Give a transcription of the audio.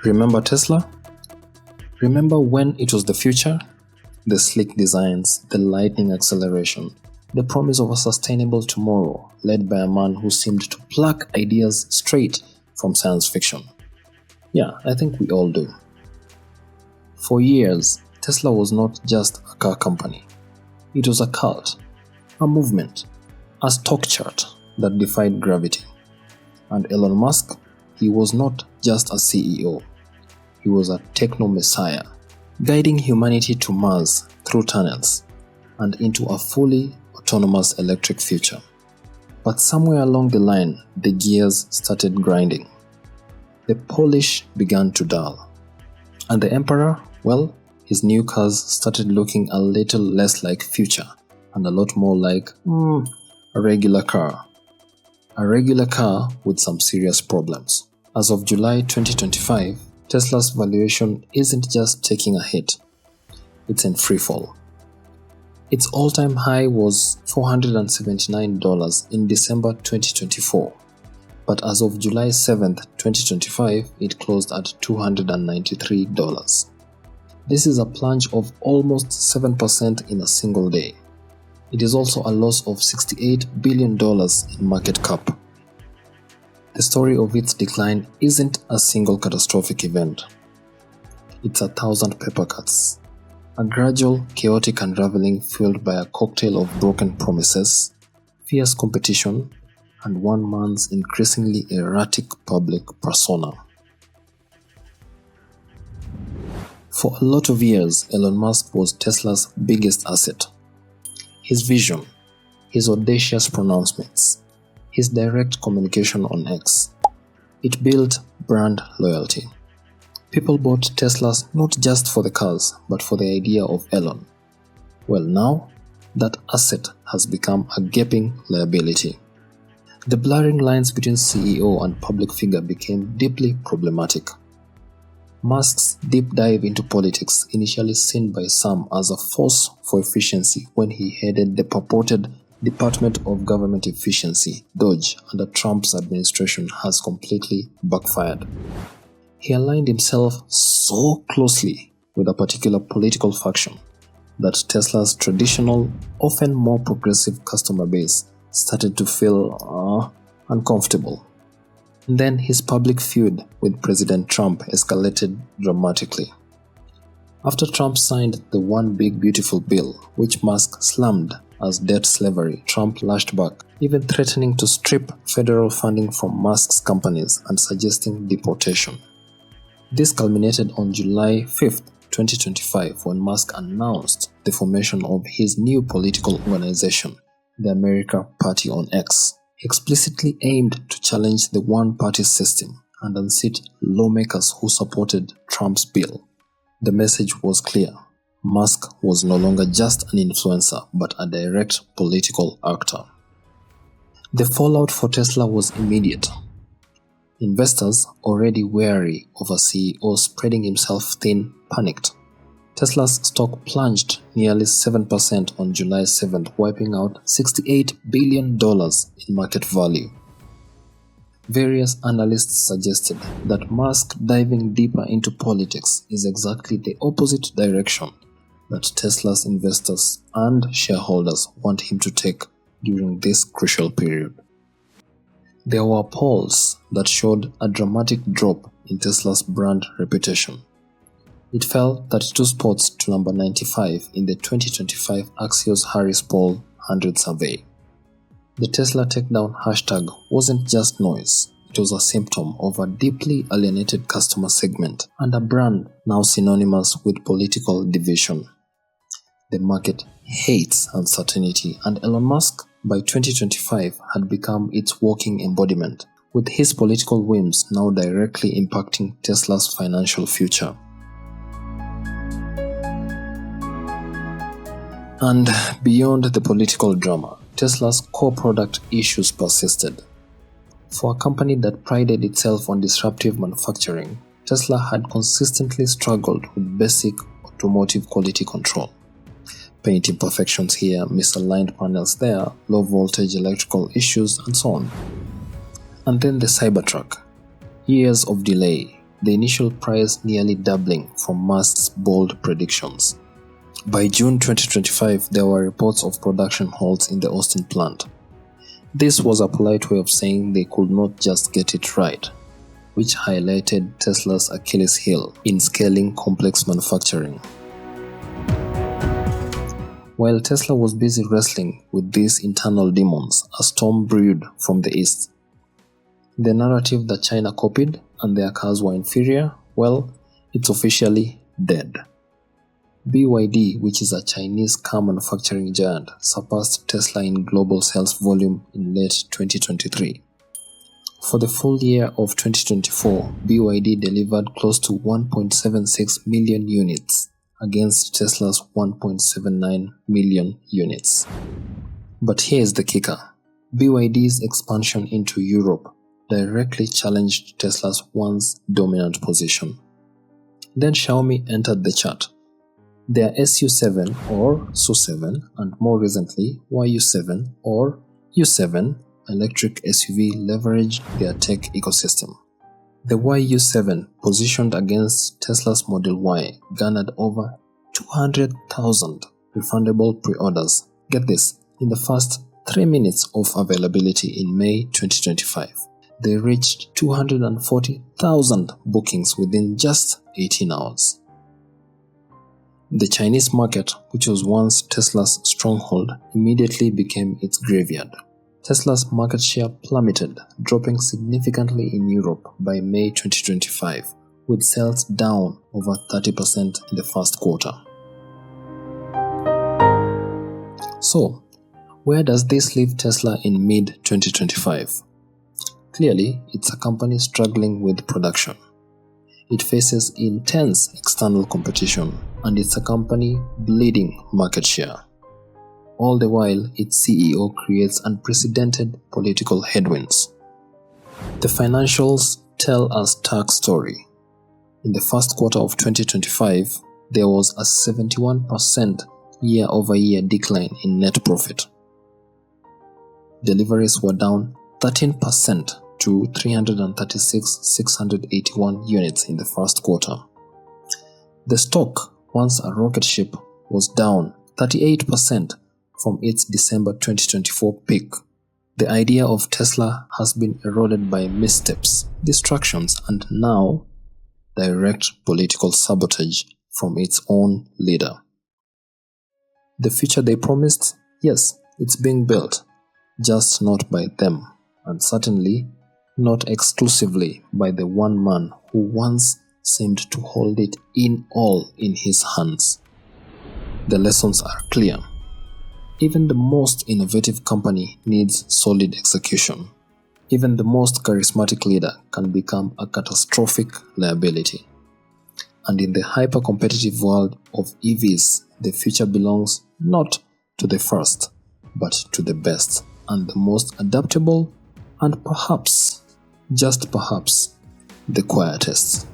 Remember Tesla? Remember when it was the future? The sleek designs, the lightning acceleration, the promise of a sustainable tomorrow led by a man who seemed to pluck ideas straight from science fiction. Yeah, I think we all do. For years, Tesla was not just a car company. It was a cult, a movement, a stock chart that defied gravity. And Elon Musk, he was not just a CEO. He was a techno-messiah, guiding humanity to Mars through tunnels and into a fully autonomous electric future. But somewhere along the line, the gears started grinding. The polish began to dull. And the Emperor, well, his new cars started looking a little less like future and a lot more like a regular car. A regular car with some serious problems. As of July 2025, Tesla's valuation isn't just taking a hit, it's in freefall. Its all-time high was $479 in December 2024, but as of July 7, 2025, it closed at $293. This is a plunge of almost 7% in a single day. It is also a loss of $68 billion in market cap. The story of its decline isn't a single catastrophic event. It's 1,000 paper cuts. A gradual, chaotic unraveling fueled by a cocktail of broken promises, fierce competition, and one man's increasingly erratic public persona. For a lot of years, Elon Musk was Tesla's biggest asset. His vision, his audacious pronouncements, his direct communication on X. It built brand loyalty. People bought Teslas not just for the cars, but for the idea of Elon. Well, now, that asset has become a gaping liability. The blurring lines between CEO and public figure became deeply problematic. Musk's deep dive into politics, initially seen by some as a force for efficiency when he headed the purported Department of Government Efficiency, DOGE, under Trump's administration, has completely backfired. He aligned himself so closely with a particular political faction that Tesla's traditional, often more progressive customer base started to feel uncomfortable. And then his public feud with President Trump escalated dramatically. After Trump signed the One Big Beautiful Bill, which Musk slammed as debt slavery, Trump lashed back, even threatening to strip federal funding from Musk's companies and suggesting deportation. This culminated on July 5, 2025, when Musk announced the formation of his new political organization, the America Party on X, explicitly aimed to challenge the one-party system and unseat lawmakers who supported Trump's bill. The message was clear. Musk was no longer just an influencer, but a direct political actor. The fallout for Tesla was immediate. Investors, already wary of a CEO spreading himself thin, panicked. Tesla's stock plunged nearly 7% on July 7th, wiping out $68 billion in market value. Various analysts suggested that Musk diving deeper into politics is exactly the opposite direction that Tesla's investors and shareholders want him to take during this crucial period. There were polls that showed a dramatic drop in Tesla's brand reputation. It fell 32 spots to number 95 in the 2025 Axios Harris Poll 100 survey. The Tesla takedown hashtag wasn't just noise, it was a symptom of a deeply alienated customer segment and a brand now synonymous with political division. The market hates uncertainty, and Elon Musk, by 2025, had become its walking embodiment, with his political whims now directly impacting Tesla's financial future. And beyond the political drama, Tesla's core product issues persisted. For a company that prided itself on disruptive manufacturing, Tesla had consistently struggled with basic automotive quality control. Paint imperfections here, misaligned panels there, low voltage electrical issues, and so on. And then the Cybertruck. Years of delay, the initial price nearly doubling from Musk's bold predictions. By June 2025, there were reports of production halts in the Austin plant. This was a polite way of saying they could not just get it right, which highlighted Tesla's Achilles heel in scaling complex manufacturing. While Tesla was busy wrestling with these internal demons, a storm brewed from the east. The narrative that China copied and their cars were inferior, well, it's officially dead. BYD, which is a Chinese car manufacturing giant, surpassed Tesla in global sales volume in late 2023. For the full year of 2024, BYD delivered close to 1.76 million units against Tesla's 1.79 million units. But here's the kicker. BYD's expansion into Europe directly challenged Tesla's once dominant position. Then Xiaomi entered the chat. Their SU7 or SU7 and more recently YU7 or U7 electric SUV leveraged their tech ecosystem. The YU7, positioned against Tesla's Model Y, garnered over 200,000 refundable pre-orders. Get this, in the first 3 minutes of availability in May 2025. They reached 240,000 bookings within just 18 hours. The Chinese market, which was once Tesla's stronghold, immediately became its graveyard. Tesla's market share plummeted, dropping significantly in Europe by May 2025, with sales down over 30% in the first quarter. So, where does this leave Tesla in mid-2025? Clearly, it's a company struggling with production. It faces intense external competition, and it's a company bleeding market share. All the while, its CEO creates unprecedented political headwinds. The financials tell a stark story. In the first quarter of 2025, there was a 71% year-over-year decline in net profit. Deliveries were down 13% to 336,681 units in the first quarter. The stock, once a rocket ship, was down 38% from its December 2024 peak. The idea of Tesla has been eroded by missteps, distractions, and now direct political sabotage from its own leader. The future they promised, yes, it's being built, just not by them, and certainly not exclusively by the one man who once seemed to hold it all in his hands. The lessons are clear. Even the most innovative company needs solid execution. Even the most charismatic leader can become a catastrophic liability. And in the hyper-competitive world of EVs, the future belongs not to the first, but to the best and the most adaptable, and perhaps, just perhaps, the quietest.